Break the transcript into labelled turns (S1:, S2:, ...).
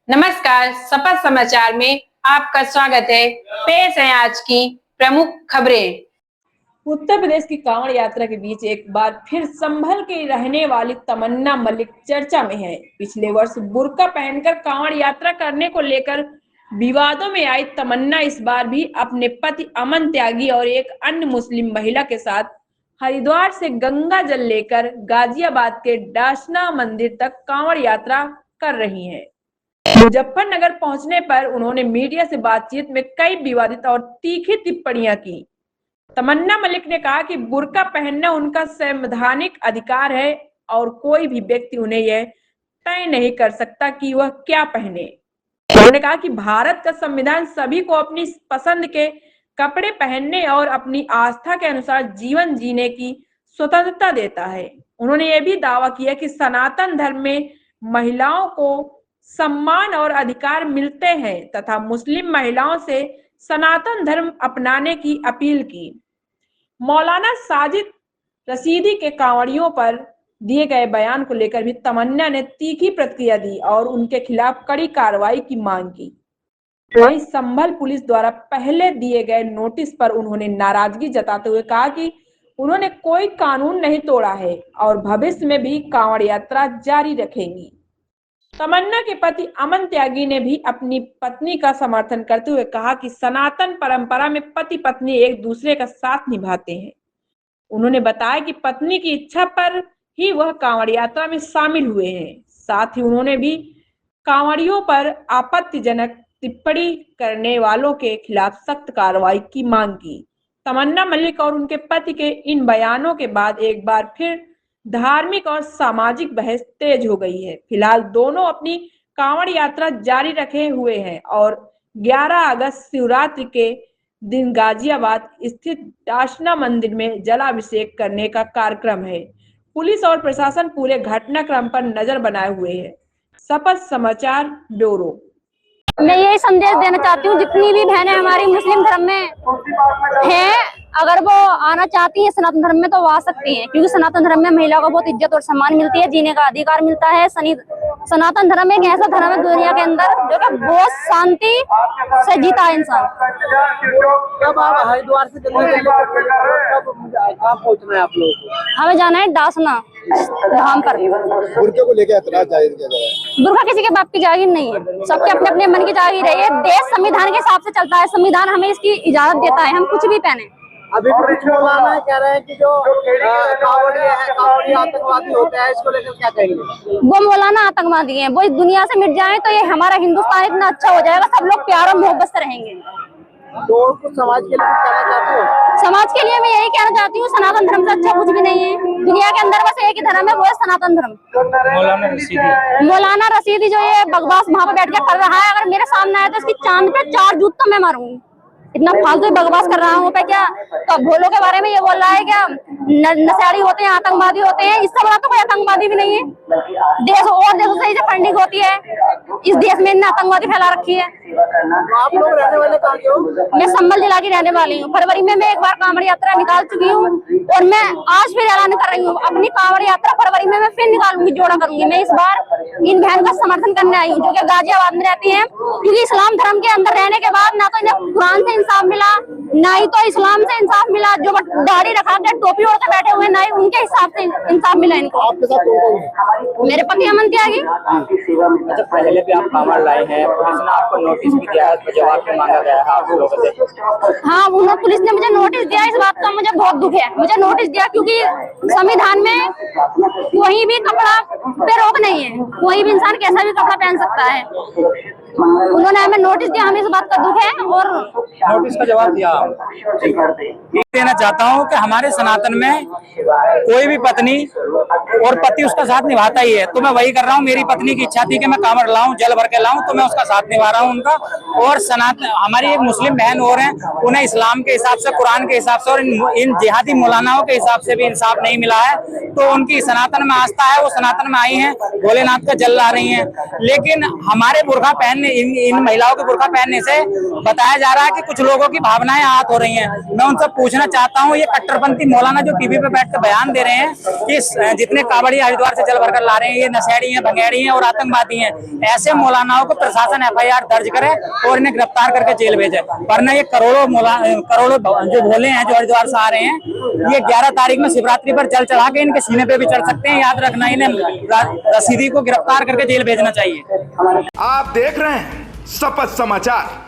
S1: नमस्कार, सपा समाचार में आपका स्वागत है। पेश है आज की प्रमुख खबरें।
S2: उत्तर प्रदेश की कांवड़ यात्रा के बीच एक बार फिर संभल के रहने वाली तमन्ना मलिक चर्चा में है। पिछले वर्ष बुर्का पहनकर कांवड़ यात्रा करने को लेकर विवादों में आई तमन्ना इस बार भी अपने पति अमन त्यागी और एक अन्य मुस्लिम महिला के साथ हरिद्वार से गंगा जल लेकर गाजियाबाद के डासना मंदिर तक कांवड़ यात्रा कर रही हैं। मुजफ्फरनगर पहुंचने पर उन्होंने मीडिया से बातचीत में कई विवादित और तीखी टिप्पणियां की। तमन्ना मलिक ने कहा कि बुर्का पहनना उनका संवैधानिक अधिकार है और कोई भी व्यक्ति उन्हें यह तय नहीं कर सकता कि वह क्या पहने। उन्होंने कहा कि भारत का संविधान सभी को अपनी पसंद के कपड़े पहनने और अपनी आस्था के अनुसार जीवन जीने की स्वतंत्रता देता है। उन्होंने यह भी दावा किया कि सनातन धर्म में महिलाओं को सम्मान और अधिकार मिलते हैं तथा मुस्लिम महिलाओं से सनातन धर्म अपनाने की अपील की। मौलाना साजिद रशीदी के कांवड़ियों पर दिए गए बयान को लेकर भी तमन्ना ने तीखी प्रतिक्रिया दी और उनके खिलाफ कड़ी कार्रवाई की मांग की। वहीं संभल पुलिस द्वारा पहले दिए गए नोटिस पर उन्होंने नाराजगी जताते हुए कहा कि उन्होंने कोई कानून नहीं तोड़ा है और भविष्य में भी कांवड़ यात्रा जारी रखेंगी। तमन्ना के पति अमन त्यागी ने भी अपनी पत्नी का समर्थन करते हुए कहा कि सनातन परंपरा में पति पत्नी एक दूसरे का साथ निभाते हैं। उन्होंने बताया कि पत्नी की इच्छा पर ही वह कांवड़ यात्रा में शामिल हुए हैं। साथ ही उन्होंने भी कांवड़ियों पर आपत्तिजनक टिप्पणी करने वालों के खिलाफ सख्त कार्रवाई की मांग की। तमन्ना मलिक और उनके पति के इन बयानों के बाद एक बार फिर धार्मिक और सामाजिक बहस तेज हो गई है। फिलहाल दोनों अपनी कांवड़ यात्रा जारी रखे हुए हैं और 11 अगस्त शिवरात्रि के दिन गाजियाबाद स्थित डासना मंदिर में जलाभिषेक करने का कार्यक्रम है। पुलिस और प्रशासन पूरे घटनाक्रम पर नजर बनाए हुए है। सपा समाचार ब्यूरो।
S3: मैं यही संदेश देना चाहती हूँ, जितनी भी बहनें हमारी मुस्लिम धर्म में हैं, अगर वो आना चाहती हैं सनातन धर्म में तो वो आ सकती हैं, क्योंकि सनातन धर्म में महिला को बहुत इज्जत और सम्मान मिलती है, जीने का अधिकार मिलता है। सनातन धर्म एक ऐसा धर्म है दुनिया के अंदर जो कि बहुत शांति से जीता है इंसान।
S4: कब आप हरिद्वार से कहाँ पहुँचना है आप लोगों को?
S3: हमें जाना है डासना धाम पर।
S4: बुर्के को लेकर ऐतराज जाहिर किया जा रहा है।
S3: बुर्का किसी के बाप की जागीर नहीं है, सबके अपने अपने मन की जागीर है। ये देश संविधान के हिसाब से चलता है, संविधान हमें इसकी इजाजत देता है, हम कुछ भी पहने।
S4: अभी कुछ मौलाना कह रहे हैं कि जो कांवड़ी आतंकवादी होता है, इसको लेकर क्या कहेंगे?
S3: वो मौलाना आतंकवादी हैं, वो इस दुनिया से मिट जाएं तो ये हमारा हिंदुस्तान इतना अच्छा हो जाएगा, सब लोग प्यार और मोहब्बत से रहेंगे।
S4: तो कुछ समाज के लिए कहना चाहते हो?
S3: समाज के लिए मैं यही कहना चाहती हूँ, सनातन धर्म से अच्छा कुछ भी नहीं है दुनिया के अंदर। बस एक ही धर्म है, वो है सनातन धर्म। मौलाना रशीदी जो ये बकवास वहाँ पे बैठ के कर रहा है, अगर मेरे सामने आए तो इसकी चांद पे 4 जूत तो मैं मारूंगी। इतना फालतू बकवास कर रहा हूँ पे क्या? तो भोलों के बारे में ये बोल रहा है क्या नशेड़ी होते हैं, आतंकवादी होते हैं? इससे बड़ा तो कोई आतंकवादी भी नहीं है। देश और देशों से फंडिंग होती है, इस देश में इन्हें आतंकवादी फैला रखी है।
S4: आप लोग रहने वाले कहाँ के हो?
S3: मैं संभल जिला की रहने वाली हूँ। फरवरी में मैं एक बार कांवड़ यात्रा निकाल चुकी हूँ और मैं आज फिर ऐलान कर रही हूँ अपनी कांवड़ यात्रा फरवरी में मैं फिर निकालूंगी, जोड़ा करूंगी। मैं इस बार इन बहन का समर्थन करने आई हूँ जो कि गाजियाबाद में रहती है, क्योंकि इस्लाम धर्म के अंदर रहने के बाद ना तो इन्हें कुरान से इंसाफ मिला, ना ही तो इस्लाम से इंसाफ मिला। जो दाढ़ी रखा के टोपी ओढ़ के बैठे हुए, ना ही उनके हिसाब से इंसाफ मिला इनको।
S4: आपके साथ कौन है?
S3: मेरे पति अमन त्यागी।
S5: अच्छा, पहले भी आप कांवड़ लाए हैं, पुलिस ने आपको नोटिस भी दिया है, जवाब भी मांगा गया है आप लोगों से?
S3: हाँ, उन्होंने पुलिस ने मुझे नोटिस दिया, इस बात का मुझे बहुत दुख है। मुझे नोटिस दिया क्योंकि संविधान में कोई भी कपड़ा पे रोक नहीं है, कोई भी इंसान कैसा भी कपड़ा पहन सकता है। उन्होंने हमें नोटिस दिया, हमें इस बात का दुख है और
S5: नोटिस का जवाब दिया। देना चाहता हूँ कि हमारे सनातन में कोई भी पत्नी और पति उसका साथ निभाता ही है, तो मैं वही कर रहा हूँ। मेरी पत्नी की इच्छा थी कि मैं कांवड़ लाऊं, जल भर के लाऊं, तो मैं उसका साथ निभा रहा हूँ उनका। और सनातन हमारी एक मुस्लिम बहन और हैं, उन्हें इस्लाम के हिसाब से, कुरान के हिसाब से और इन जिहादी मौलानाओं के हिसाब से भी इंसाफ नहीं मिला है, तो उनकी सनातन में आस्था है, वो सनातन में आई है, भोलेनाथ का जल ला रही है। लेकिन हमारे बुर्का पहनने, इन महिलाओं के बुर्का पहनने से बताया जा रहा है कि कुछ लोगों की भावनाएं आहत हो रही हैं। मैं उनसे पूछना चाहता हूँ, ये कट्टरपंथी मौलाना जो टीवी पे बैठ कर बयान दे रहे हैं कि जितने कावड़ी हरिद्वार से जल भरकर ला रहे हैं, ये नशेड़ी हैं, भंगेड़ी हैं और आतंकवादी हैं। ऐसे मौलानाओं को प्रशासन FIR दर्ज करे और इन्हें गिरफ्तार करके जेल भेजे, वरना ये करोड़ों जो भोले हैं जो हरिद्वार से आ रहे हैं, ये 11 तारीख में शिवरात्रि पर जल चढ़ा के इनके सीने पे भी चढ़ सकते हैं। याद रखना, इन्हें रसीदी को गिरफ्तार करके जेल भेजना चाहिए।
S6: आप देख रहे हैं शपथ समाचार।